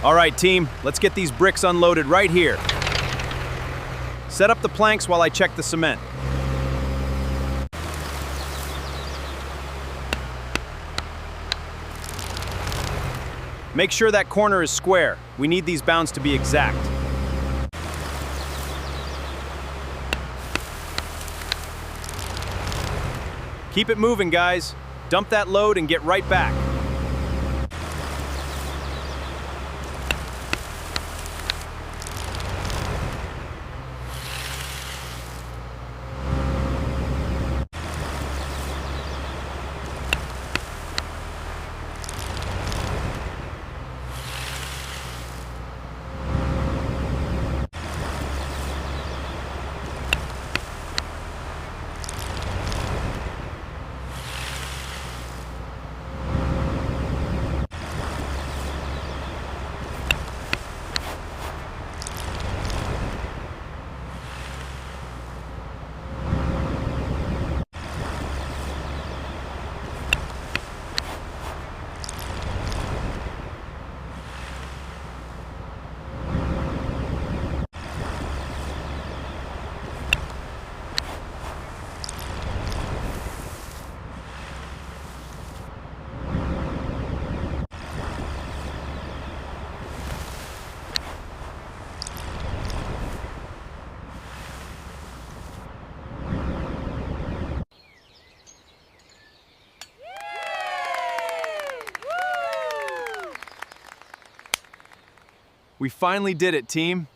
All right, team, let's get these bricks unloaded right here. Set up the planks while I check the cement. Make sure that corner is square. We need these bounds to be exact. Keep it moving, guys. Dump that load and get right back. We finally did it, team.